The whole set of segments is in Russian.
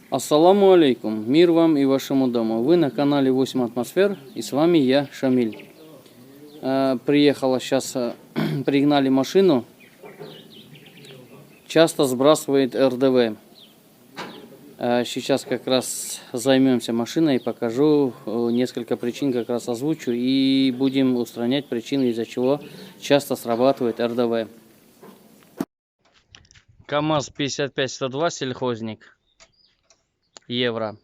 Ассаламу алейкум, мир вам и вашему дому. Вы на канале 8 атмосфер, и с вами я, Шамиль. Приехала сейчас, пригнали машину, часто сбрасывает РДВ. Сейчас как раз займемся машиной и покажу несколько причин, как раз озвучу, и будем устранять причины, из-за чего часто срабатывает РДВ. КамАЗ 55-102 сельхозник. Евро.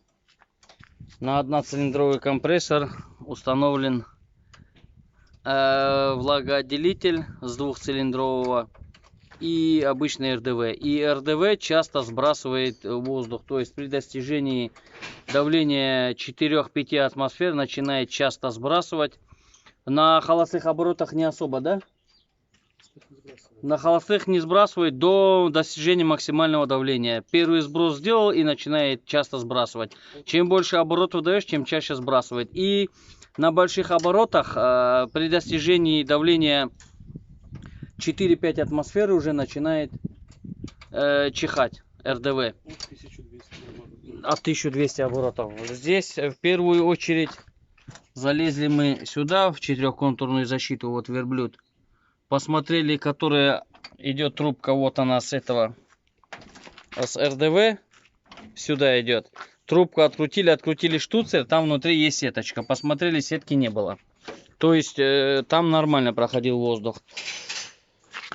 На одноцилиндровый компрессор установлен влагоотделитель с двухцилиндрового и обычный РДВ. И РДВ часто сбрасывает воздух, то есть при достижении давления 4-5 атмосфер начинает часто сбрасывать. На холостых оборотах не особо, да? На холостых не сбрасывает до достижения максимального давления. Первый сброс сделал и начинает часто сбрасывать. Чем больше оборотов даешь, тем чаще сбрасывает. И на больших оборотах при достижении давления 4-5 атмосфер уже начинает чихать РДВ. От 1200 оборотов. Здесь в первую очередь залезли мы сюда в четырехконтурную защиту. Вот верблюд. Посмотрели, которая идет трубка, вот она с этого, с РДВ, сюда идет. Трубку открутили штуцер, там внутри есть сеточка. Посмотрели, сетки не было. То есть там нормально проходил воздух.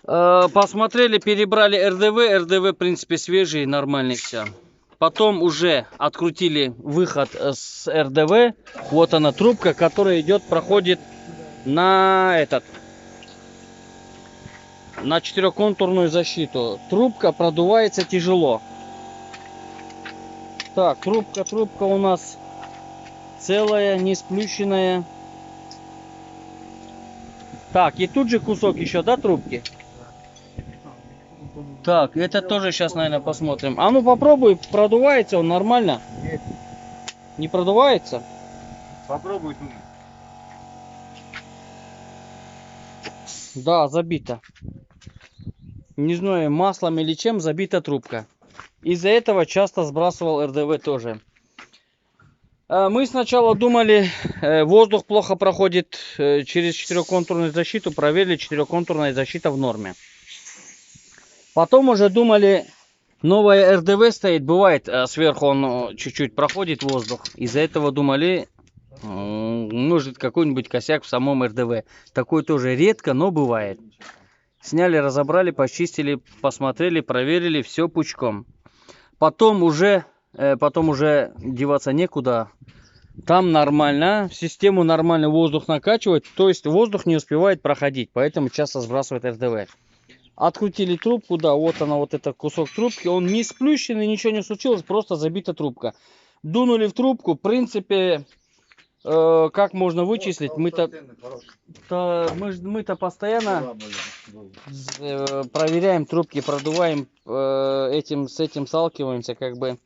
Посмотрели, перебрали РДВ, в принципе свежий, нормальный все. Потом уже открутили выход с РДВ. Вот она трубка, которая идет, проходит на на четырехконтурную защиту. Трубка продувается тяжело. Так, трубка у нас целая, не сплющенная. Так, и тут же кусок еще, да, трубки? Так, это тоже сейчас, наверное, посмотрим. А ну попробуй, продувается он нормально? Нет. Не продувается? Попробуй тут. Да, забита. Не знаю, маслом или чем забита трубка. Из-за этого часто сбрасывал РДВ тоже. Мы сначала думали, воздух плохо проходит через четырехконтурную защиту. Проверили, четырехконтурная защита в норме. Потом уже думали, новая РДВ стоит. Бывает, сверху он чуть-чуть проходит воздух. Из-за этого думали, может какой-нибудь косяк в самом РДВ. Такой тоже редко, но бывает. Сняли, разобрали, почистили, посмотрели, проверили, все пучком. Потом уже деваться некуда. Там нормально, в систему нормально воздух накачивает, то есть воздух не успевает проходить, поэтому часто сбрасывает РДВ. Открутили трубку, да, вот она, вот этот кусок трубки, он не сплющенный, ничего не случилось, просто забита трубка. Дунули в трубку, в принципе, как можно вычислить, мы-то постоянно проверяем трубки, продуваем, с этим сталкиваемся, как бы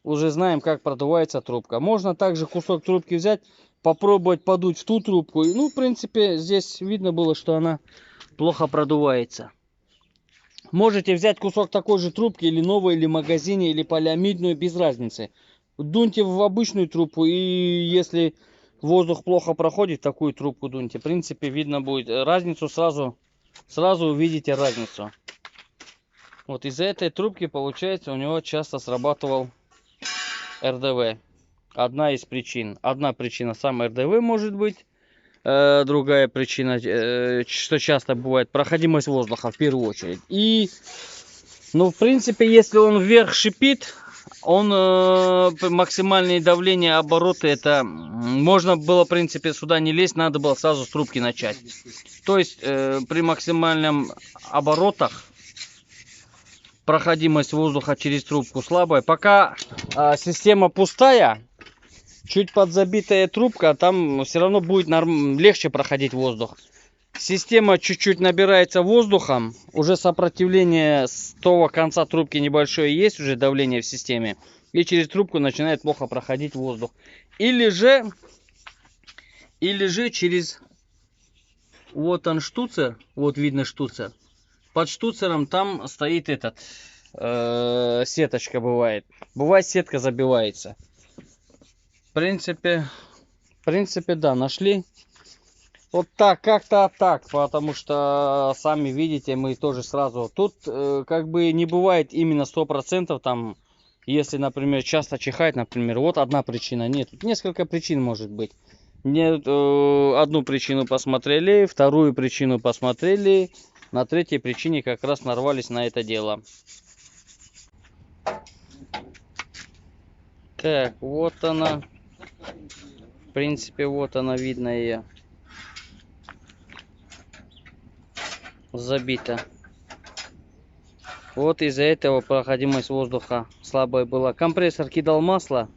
уже знаем, как продувается трубка. Можно также кусок трубки взять, попробовать подуть в ту трубку. Ну, в принципе, здесь видно было, что она плохо продувается. Можете взять кусок такой же трубки, или новой, или в магазине, или полиамидную, без разницы. Дуньте в обычную трубку, и если воздух плохо проходит, такую трубку дуньте. В принципе, видно будет разницу, сразу увидите разницу. Вот из-за этой трубки, получается, у него часто срабатывал РДВ. Одна из причин. Одна причина сам РДВ может быть. Другая причина, что часто бывает, проходимость воздуха в первую очередь. И, ну, в принципе, если он вверх шипит, он максимальное давление, обороты, это можно было, в принципе, сюда не лезть, надо было сразу с трубки начать. То есть при максимальном оборотах проходимость воздуха через трубку слабая. Пока система пустая, чуть подзабитая трубка, там все равно будет легче проходить воздух. Система чуть-чуть набирается воздухом, уже сопротивление с того конца трубки небольшое есть, уже давление в системе, и через трубку начинает плохо проходить воздух. Или же через, вот он штуцер, вот видно штуцер, под штуцером там стоит сеточка бывает. Бывает сетка забивается. В принципе, да, нашли. Вот так, как-то так, потому что, сами видите, мы тоже сразу... Тут как бы не бывает именно 100%, там, если, например, часто чихает, например, вот одна причина. Нет, тут несколько причин может быть. Нет, одну причину посмотрели, вторую причину посмотрели, на третьей причине как раз нарвались на это дело. Так, вот она. В принципе, вот она, видно ее. Забита. Вот из-за этого проходимость воздуха слабая была. Компрессор кидал масло.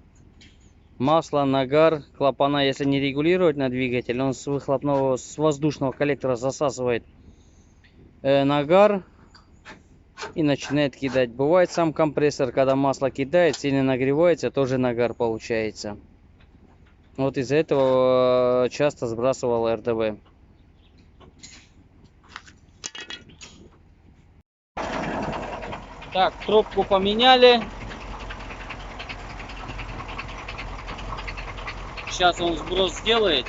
Масло, нагар, клапана, если не регулировать на двигатель, он с выхлопного, с воздушного коллектора засасывает нагар и начинает кидать. Бывает сам компрессор, когда масло кидает, сильно нагревается, тоже нагар получается. Вот из-за этого часто сбрасывал РДВ. Так, трубку поменяли. Сейчас он сброс сделает.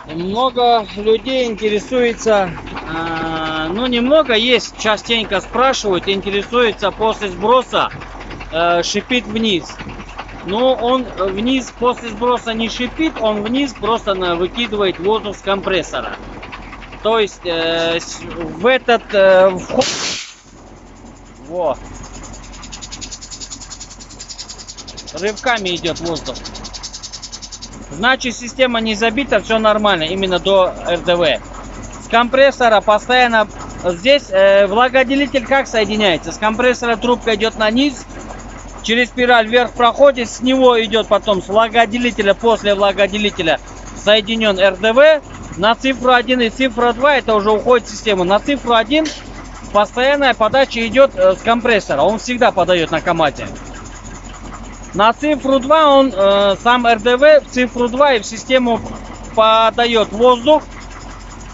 Много людей интересуется, ну немного есть, частенько спрашивают, интересуется после сброса, шипит вниз. Но он вниз после сброса не шипит, он вниз просто выкидывает воздух с компрессора. То есть в этот вход... Во. Рывками идет воздух. Значит, система не забита, все нормально, именно до РДВ. С компрессора постоянно... Здесь влагоотделитель как соединяется? С компрессора трубка идет на низ, через спираль вверх проходит, с него идет потом с влагоотделителя, после влагоотделителя соединен РДВ. На цифру 1 и цифра 2 это уже уходит в систему. На цифру 1 постоянная подача идет с компрессора, он всегда подает на КамАЗе. На цифру 2 он сам РДВ в цифру 2 и в систему подает воздух.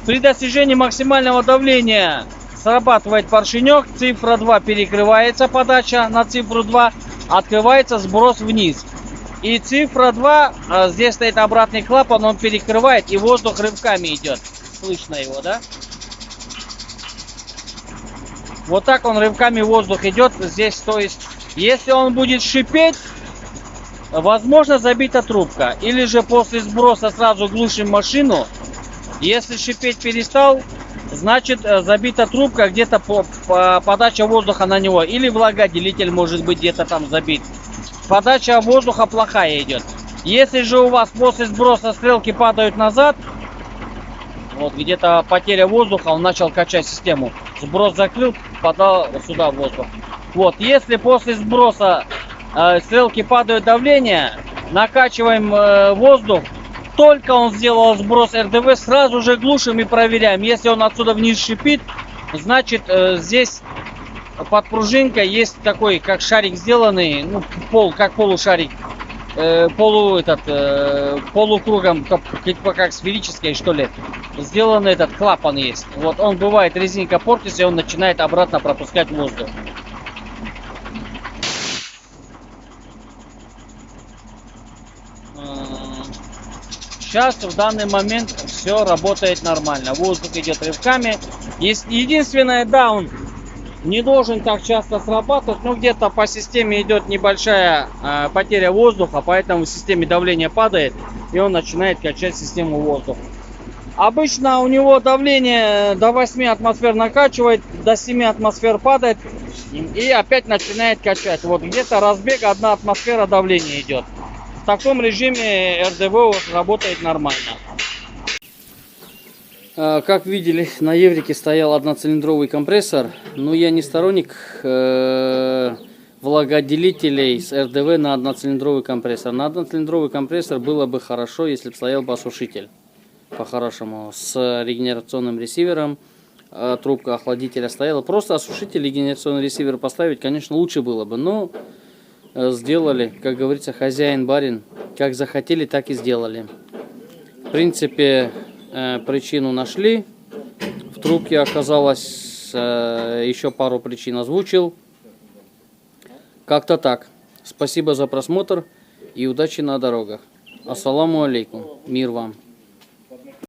При достижении максимального давления срабатывает поршенек, цифра 2 перекрывается подача на цифру 2, открывается сброс вниз. И цифра 2, здесь стоит обратный клапан, он перекрывает и воздух рывками идет. Слышно его, да? Вот так он рывками воздух идет здесь, то есть, если он будет шипеть, возможно забита трубка. Или же после сброса сразу глушим машину. Если шипеть перестал, значит забита трубка, где-то подача воздуха на него. Или влагоотделитель может быть где-то там забит. Подача воздуха плохая идет. Если же у вас после сброса стрелки падают назад, вот где-то потеря воздуха, он начал качать систему. Сброс закрыл, подал сюда воздух. Вот, если после сброса стрелки падают давление, накачиваем воздух, только он сделал сброс РДВ, сразу же глушим и проверяем. Если он отсюда вниз шипит, значит здесь под пружинкой есть такой, как шарик сделанный, ну, как полушарик, полукругом, типа как сферической, что ли, сделанный этот клапан есть. Вот он бывает, резинка портится, и он начинает обратно пропускать воздух. Сейчас в данный момент все работает нормально, воздух идет рывками. Единственное, да, он не должен так часто срабатывать, но где-то по системе идет небольшая потеря воздуха, поэтому в системе давление падает и он начинает качать систему воздуха. Обычно у него давление до 8 атмосфер накачивает, до 7 атмосфер падает и опять начинает качать. Вот где-то разбег 1 атмосфера давления идет. В таком режиме РДВ работает нормально. Как видели, на Еврике стоял одноцилиндровый компрессор, но я не сторонник влагоотделителей с РДВ на одноцилиндровый компрессор. На одноцилиндровый компрессор было бы хорошо, если бы стоял бы осушитель, по-хорошему, с регенерационным ресивером. трубка охладителя стояла. Просто осушитель и генерационный ресивер поставить, конечно, лучше было бы. Но сделали, как говорится, хозяин, барин. Как захотели, так и сделали. В принципе, причину нашли. В трубке оказалось, еще пару причин озвучил. Как-то так. Спасибо за просмотр и удачи на дорогах. Ассаламу алейкум. Мир вам.